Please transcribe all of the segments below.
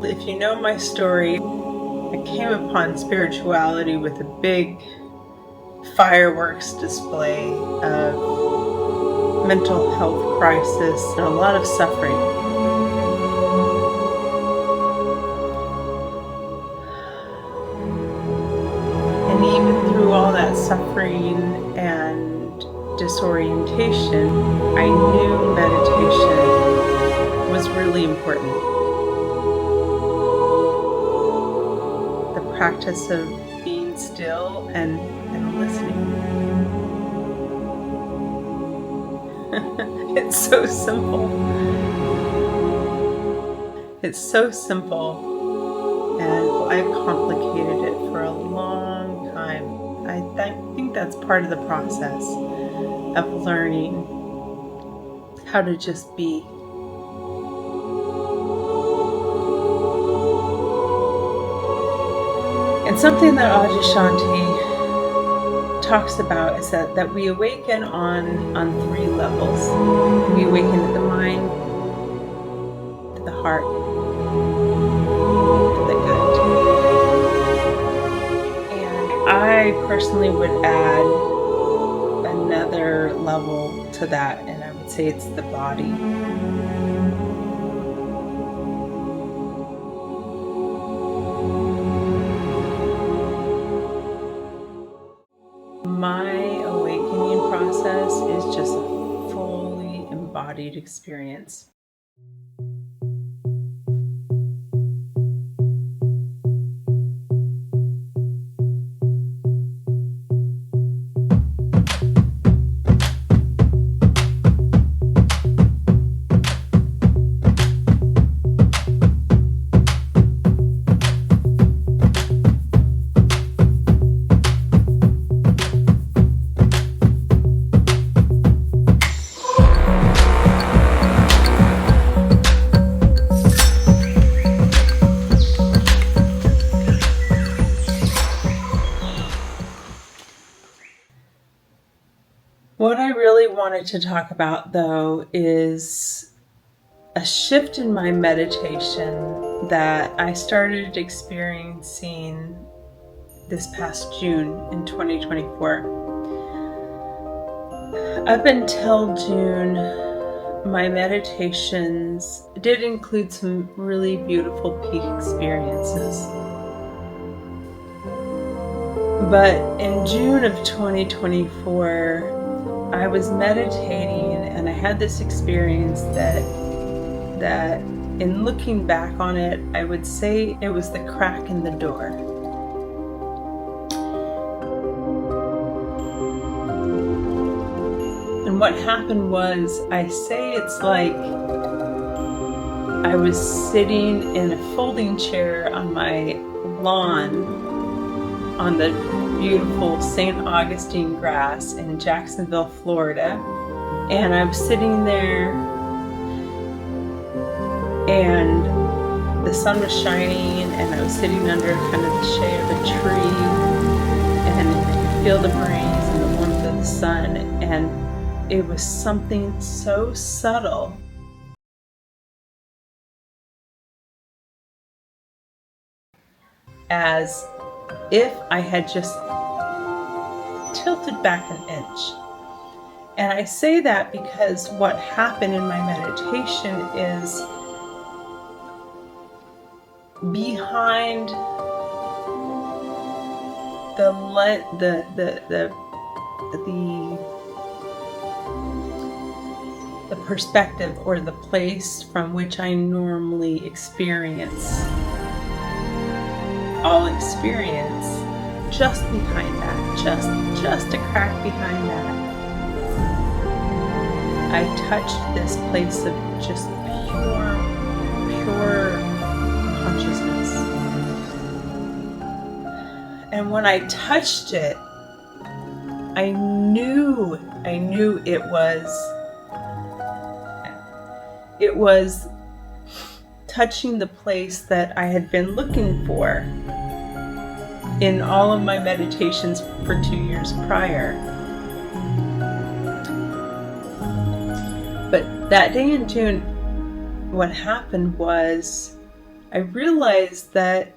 If you know my story, I came upon spirituality with a big fireworks display of mental health crisis and a lot of suffering. And even through all that suffering and disorientation, I knew meditation was really important. The practice of being still and listening. It's so simple. It's so simple, and I've complicated it for a long time. I think that's part of the process of learning how to just be. And something that Adyashanti talks about is that we awaken on three levels. We awaken to the mind, to the heart, to the gut. And I personally would add another level to that, and I would say it's the body. My awakening process is just a fully embodied experience. What I really wanted to talk about, though, is a shift in my meditation that I started experiencing this past June in 2024. Up until June, my meditations did include some really beautiful peak experiences. But in June of 2024, I was meditating and I had this experience that in looking back on it, I would say it was the crack in the door. And what happened was, I say it's like I was sitting in a folding chair on my lawn on the beautiful St. Augustine grass in Jacksonville, Florida. And I was sitting there and the sun was shining and I was sitting under kind of the shade of a tree and I could feel the breeze and the warmth of the sun, and it was something so subtle. As if I had just tilted back an inch. And I say that because what happened in my meditation is behind the perspective or the place from which I normally experience all experience, just behind that, just a crack behind that, I touched this place of just pure consciousness. And when I touched it, I knew it was touching the place that I had been looking for in all of my meditations for 2 years prior. But that day in June, what happened was I realized that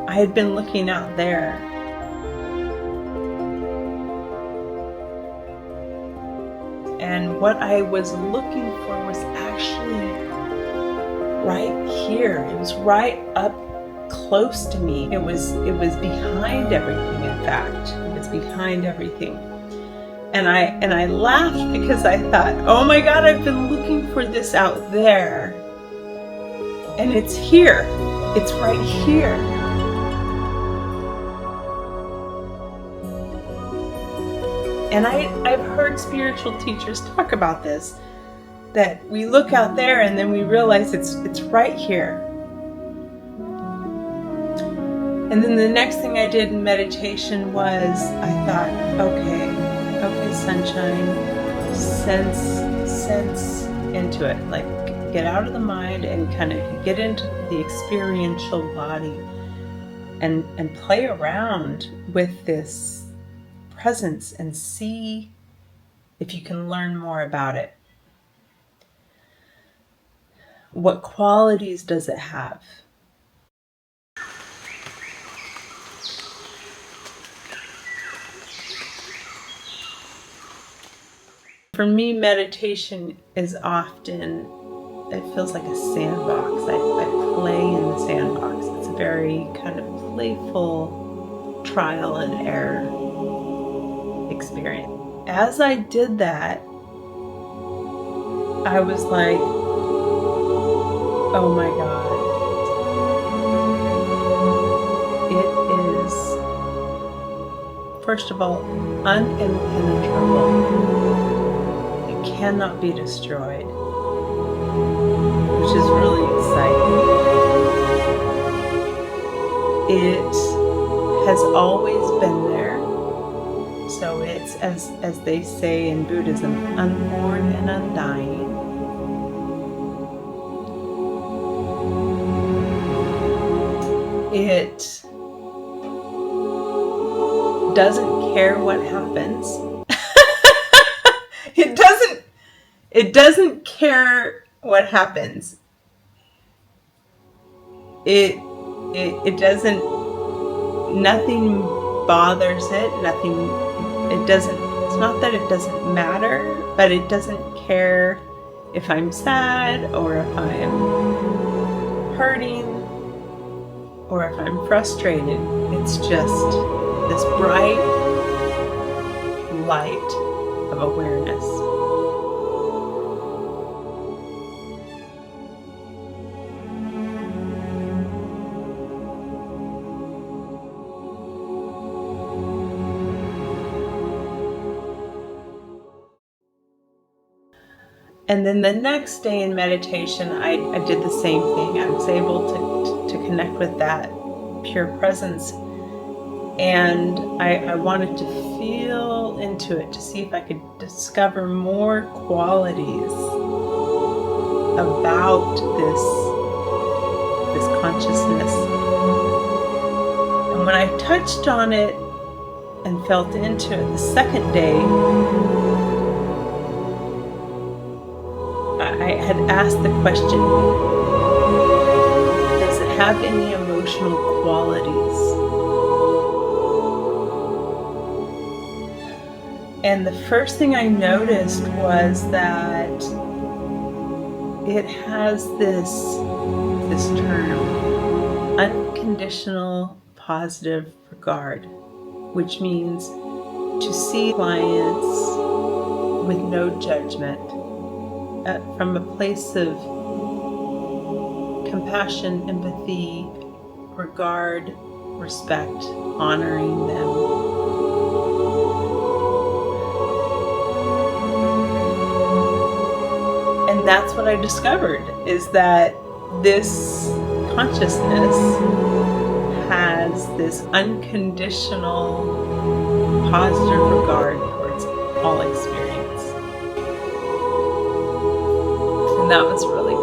I had been looking out there. And what I was looking for was actually right here. It was right up close to me. It was behind everything, in fact. It was behind everything. And I laughed because I thought, oh my God, I've been looking for this out there. And it's here. It's right here. And I've heard spiritual teachers talk about this, that we look out there and then we realize it's right here. And then the next thing I did in meditation was I thought, okay, sunshine, sense into it. Like, get out of the mind and kind of get into the experiential body and play around with this presence and see if you can learn more about it. What qualities does it have? For me, meditation is often, it feels like a sandbox. I play in the sandbox. It's a very kind of playful trial and error experience. As I did that, I was like, oh my God. It is, first of all, unimpenetrable. Cannot be destroyed, which is really exciting. It has always been there, so it's, as they say in Buddhism, unborn and undying. It doesn't care what happens. It doesn't care what happens. It doesn't, nothing bothers it, it's not that it doesn't matter, but it doesn't care if I'm sad or if I'm hurting or if I'm frustrated. It's just this bright light of awareness. And then the next day in meditation, I did the same thing. I was able to connect with that pure presence. And I wanted to feel into it to see if I could discover more qualities about this consciousness. And when I touched on it and felt into it the second day, I had asked the question, does it have any emotional qualities? And the first thing I noticed was that it has this term, unconditional positive regard, which means to see clients with no judgment, from a place of compassion, empathy, regard, respect, honoring them. And that's what I discovered, is that this consciousness has this unconditional positive regard towards all experience. And that was really